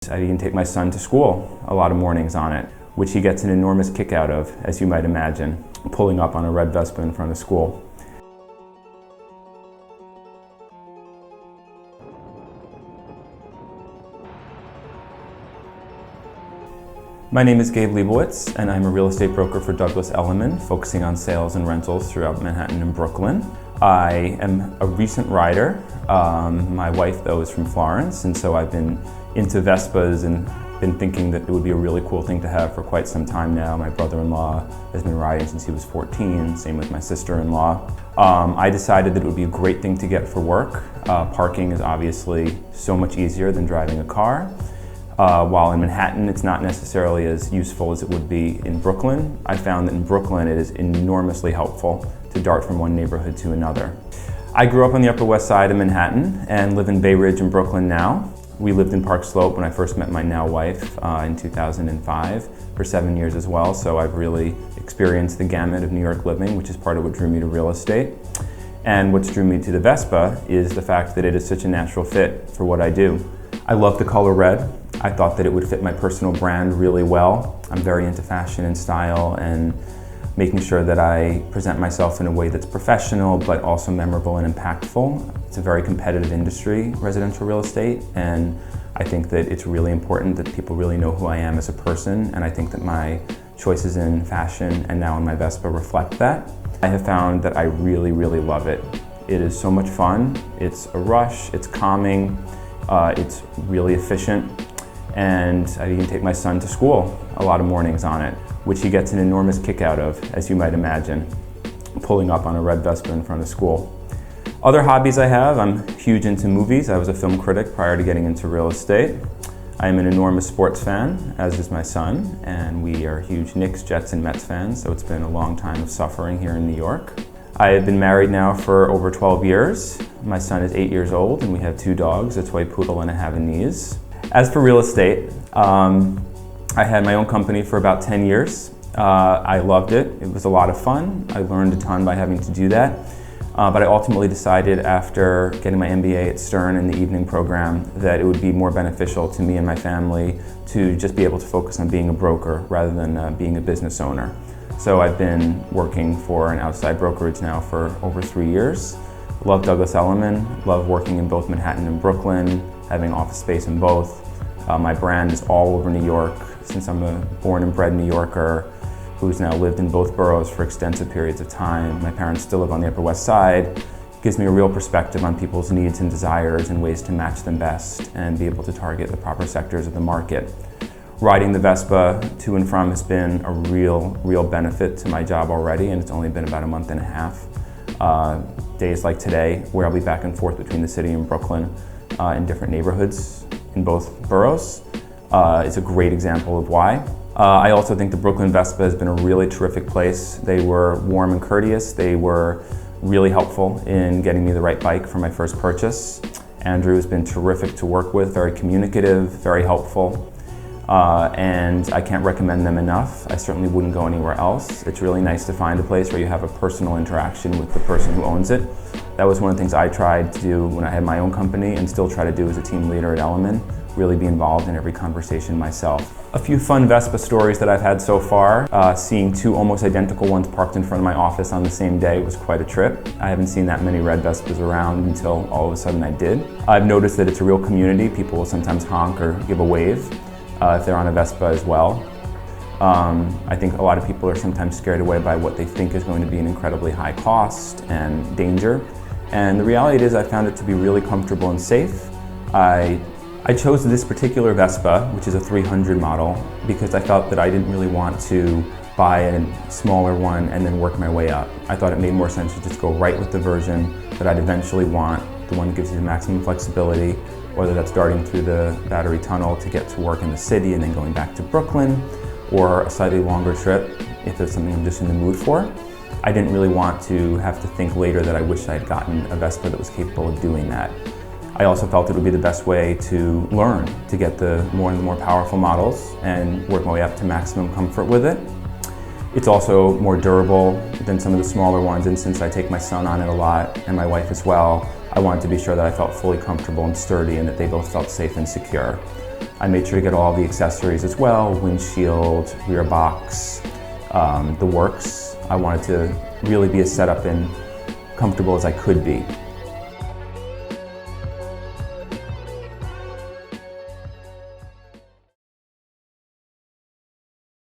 I even take my son to school a lot of mornings on it, which he gets an enormous kick out of, as you might imagine, pulling up on a red Vespa in front of school. My name is Gabe and I'm a real estate broker for Douglas Elliman, focusing on sales and rentals throughout Manhattan and Brooklyn. I am a recent rider. My wife, though, is from Florence, and so I've been into Vespas and been thinking that it would be a really cool thing to have for quite some time now. My brother-in-law has been riding since he was 14, same with my sister-in-law. I decided that it would be a great thing to get for work. Parking is obviously so much easier than driving a car. While in Manhattan, it's not necessarily as useful as it would be in Brooklyn. I found that in Brooklyn, it is enormously helpful to dart from one neighborhood to another. I grew up on the Upper West Side of Manhattan and live in Bay Ridge in Brooklyn now. We lived in Park Slope when I first met my now wife in 2005 for 7 years as well, so I've really experienced the gamut of New York living, which is part of what drew me to real estate. And what's drew me to the Vespa is the fact that it is such a natural fit for what I do. I love the color red. I thought that it would fit my personal brand really well. I'm very into fashion and style and making sure that I present myself in a way that's professional but also memorable and impactful. It's a very competitive industry, residential real estate, and I think that it's really important that people really know who I am as a person, and I think that my choices in fashion and now in my Vespa reflect that. I have found that I really, really love it. It is so much fun. It's a rush, it's calming, it's really efficient. And I even take my son to school a lot of mornings on it, which he gets an enormous kick out of, as you might imagine, pulling up on a red Vespa in front of school. Other hobbies I have, I'm huge into movies. I was a film critic prior to getting into real estate. I am an enormous sports fan, as is my son, and we are huge Knicks, Jets, and Mets fans, so it's been a long time of suffering here in New York. I have been married now for over 12 years. My son is 8 years old, and we have 2 dogs, a toy poodle and a Havanese. As for real estate, I had my own company for about 10 years. I loved it. It was a lot of fun. I learned a ton by having to do that. But I ultimately decided after getting my MBA at Stern in the evening program that it would be more beneficial to me and my family to just be able to focus on being a broker rather than being a business owner. So I've been working for an outside brokerage now for over 3 years. Love Douglas Elliman, love working in both Manhattan and Brooklyn, having office space in both. My brand is all over New York, since I'm a born and bred New Yorker who's now lived in both boroughs for extensive periods of time. My parents still live on the Upper West Side. It gives me a real perspective on people's needs and desires and ways to match them best and be able to target the proper sectors of the market. Riding the Vespa to and from has been a real benefit to my job already, and it's only been about a month and a half. Days like today, where I'll be back and forth between the city and Brooklyn in different neighborhoods in both boroughs, is a great example of why. I also think the Brooklyn Vespa has been a really terrific place. They were warm and courteous. They were really helpful in getting me the right bike for my first purchase. Andrew has been terrific to work with, very communicative, very helpful. And I can't recommend them enough. I certainly wouldn't go anywhere else. It's really nice to find a place where you have a personal interaction with the person who owns it. That was one of the things I tried to do when I had my own company and still try to do as a team leader at Elliman, really be involved in every conversation myself. A few fun Vespa stories that I've had so far. Seeing 2 almost identical ones parked in front of my office on the same day was quite a trip. I haven't seen that many red Vespas around until all of a sudden I did. I've noticed that it's a real community. People will sometimes honk or give a wave if they're on a Vespa as well. I think a lot of people are sometimes scared away by what they think is going to be an incredibly high cost and danger. And the reality is I found it to be really comfortable and safe. I chose this particular Vespa, which is a 300 model, because I felt that I didn't really want to buy a smaller one and then work my way up. I thought it made more sense to just go right with the version that I'd eventually want, the one that gives you the maximum flexibility, whether that's darting through the Battery Tunnel to get to work in the city and then going back to Brooklyn, or a slightly longer trip if it's something I'm just in the mood for. I didn't really want to have to think later that I wish I had gotten a Vespa that was capable of doing that. I also felt it would be the best way to learn, to get the more powerful models and work my way up to maximum comfort with it. It's also more durable than some of the smaller ones, and since I take my son on it a lot, and my wife as well, I wanted to be sure that I felt fully comfortable and sturdy and that they both felt safe and secure. I made sure to get all the accessories as well, windshield, rear box, the works. I wanted to really be as set up and comfortable as I could be.